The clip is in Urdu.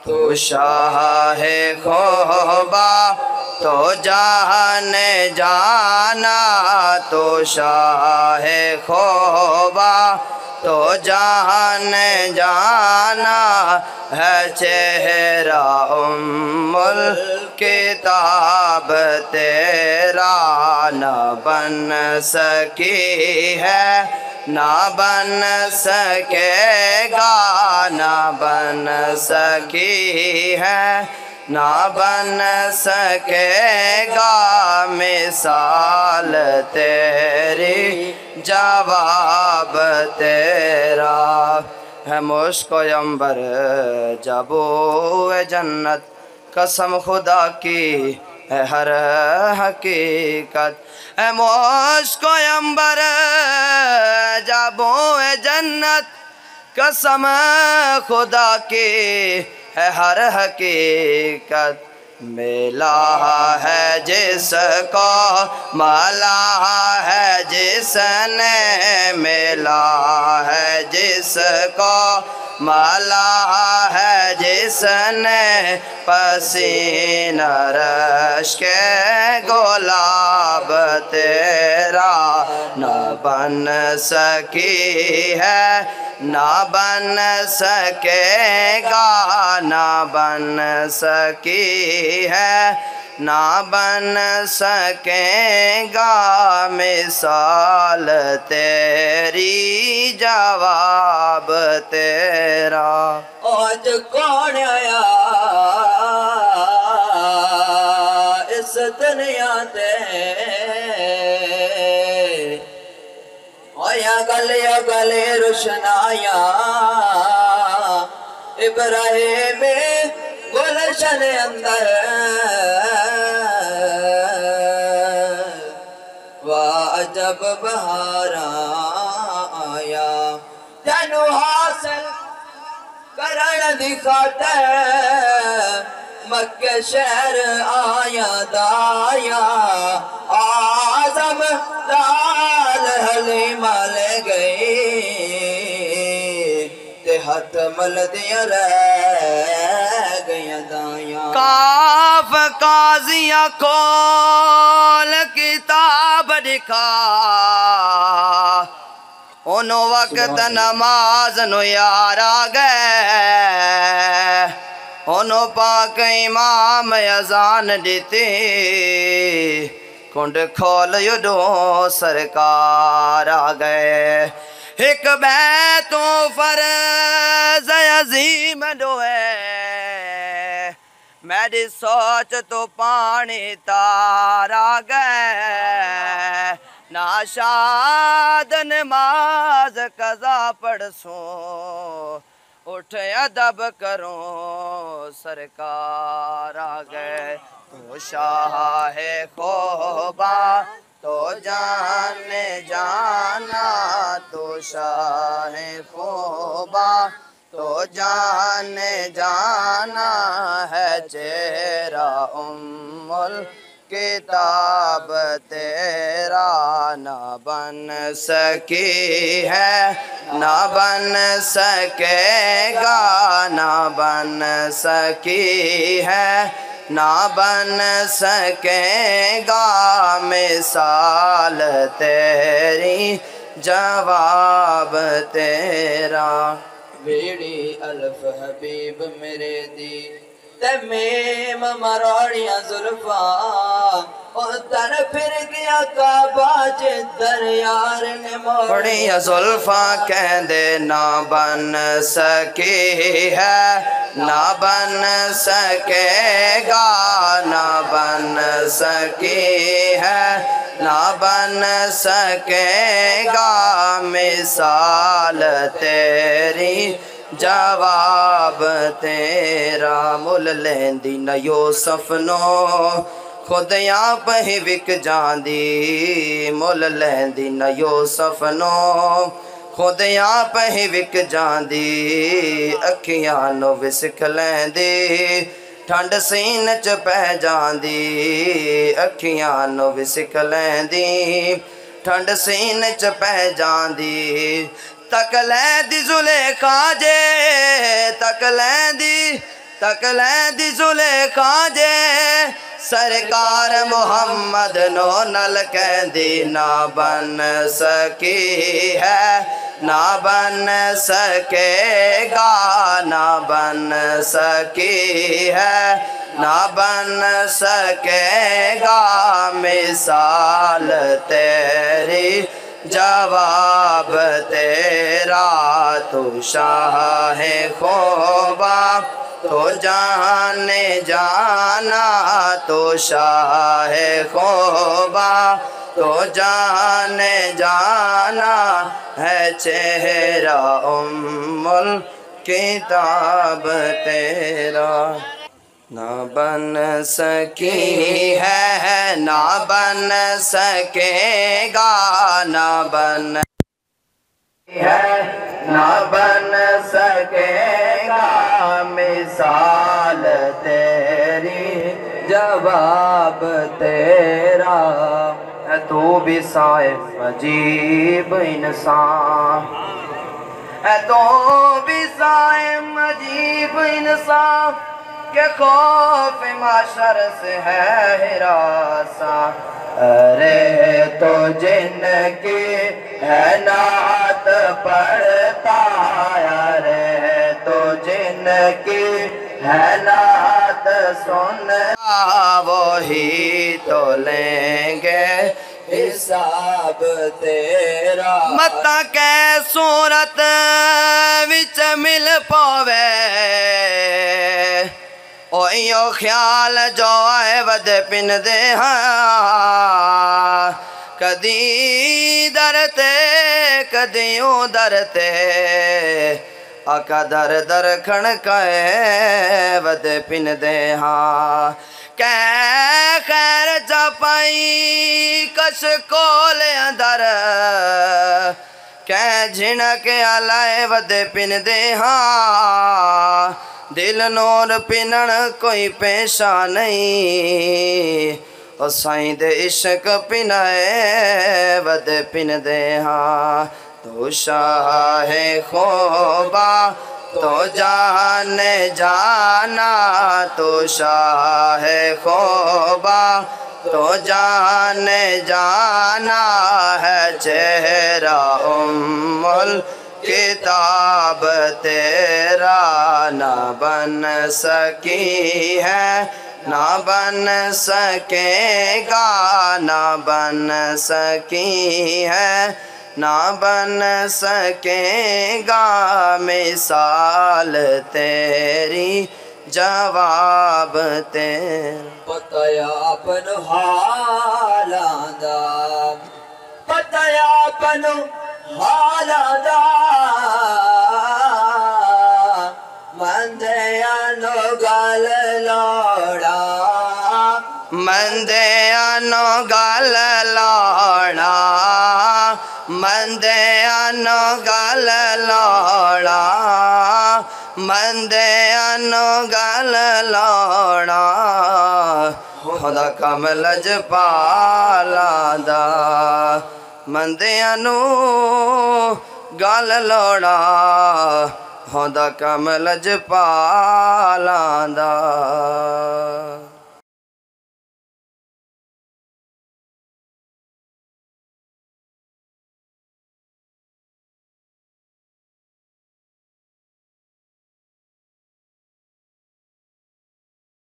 تو شاہ ہے خوبا تو جہان جانا، تو شاہ ہے خوبا تو جہان جانا، ہے چہرہ الکتاب تیرا، نہ بن سکی ہے نہ بن سکے گا، نہ بن سکی ہے نہ بن سکے گا، مثال تیری جواب تیرا، ہے مشک و عنبر جبو جنت، قسم خدا کی ہے ہر حقیقت، ہے مشک و عنبر جبو جنت، قسم خدا کی ہے ہر حقیقت، ملا ہے جس کو ملا ہے جس نے، ملا ہے جس کو ملا ہے جس نے، پسینہ رش کے گلاب تیرا، نہ بن سکی ہے نہ بن سکے گا، نہ بن سکی ہے نہ بن سکے گا، مثال تیری جواب تیرا۔ آج کون آیا اس دنیا تے، آیا گلے روشنایا، ابراہیم گلشن اندر، واجب بہاراں آیا، تینو حاصل کرن دی خاطر، مکہ شہر آیا دایا، آزم لال حلیمہ لے گئی، تے ہاتھ مل دیا رہ گیا دایا، کاف قاضیہ کھول کتاب دکھا، انہوں وقت نماز نو یار آگئے، انہوں پاک امام اذان دیتی، کنڈ کھول یڈوں سرکار آگئے، ایک بیتوں فرض عظیم دوئے، میری سوچ تو پانی تار آگئے، ناشاد نماز قضا پڑھ سوں، اٹھ ادب کروں سرکار آگئے، تو شاہ ہے خوبا تو جان جانا، تو شاہ ہے خوبا تو جان جانا، ہے چہرہ کتاب تیرا، نہ بن سکی ہے نہ بن سکے گا، نہ بن سکی ہے نہ بن سکے گا، مثال تیری جواب تیرا، بیڑی الف حبیب میرے دی، تمیم مروڑیاں زلفاں، اور تر پھر گیا کعبہ جدھر یار نے بڑی زلفاں کہندے نہ بن سکی ہے نہ بن سکے گا، نہ بن سکی ہے نہ بن سکے گا، مثال تیری جواب تیرا، مل لیندی نہ یوسف نو خود یہاں پہ وک جاندی، مل لیندی نہ یوسف نو خود یہاں پہ وک جاندی، اکھیاں نو وسکھ لیندی ٹھنڈ سین چ پہ جاندی، اکھیاں نو وسکھ لیندی ٹھنڈ سین چ پہ جاندی، تک لیندی زلیخا جے تک لیندی تک لیندی زلیخا جے سرکار محمد نو نل کہندی نہ بن سکی ہے نہ بن سکے گا نہ بن سکی ہے نہ بن سکے گا مثال تیری جواب تیرا تو شاہ خوبا تو جانے جانا تو شاہ خوبا تو جانے جانا ہے چہرہ الکتاب تیرا نہ بن سکی ہے نہ بن سکے گا نہ بن ہے نہ بن سکے گا مثال تیری جواب تیرا ہے تو بھی صاحب عجیب انسان ہے تو بھی صاحب عجیب انسان کہ خوف معاشر سے ہے ہراساں ارے تو جن کی ہے نعت پڑھتا ارے تو جن کی ہے نعت سنتا وہی تو لیں گے حساب تیرا متا کہ صورت وچ مل پاوے اوئیو خیال جو آئے ود پن دے ہاں کدی درتے کدیوں درتے آقا در در کھڑکائے ود پن دے ہاں کہ خیر چپائی کش کول اندر کہ جھنک علائے ود پن دے ہاں دل نور پنن کوئی پیشہ نہیں او سائیں دے عشق پنائے ود پن دے ہاں تو شاہ خوبا تو جانے جانا تو شاہ خوبا تو جانے جانا ہے چہرہ کتاب تیرا نہ بن سکی ہے نہ بن سکے گا نہ بن سکی ہے نہ بن سکے گا مثال تیری جواب تیرا پتہ اپن حالاں دا پتہ اپن حالاں دا مندیاں نو گل لوڑا مندیاں نو گل لوڑا مندیاں نو گل لوڑا مندیاں نو گل لوڑا خدا کم لجپالاں دا مندیاں نو گل لوڑا خدا کم لجپالاں دا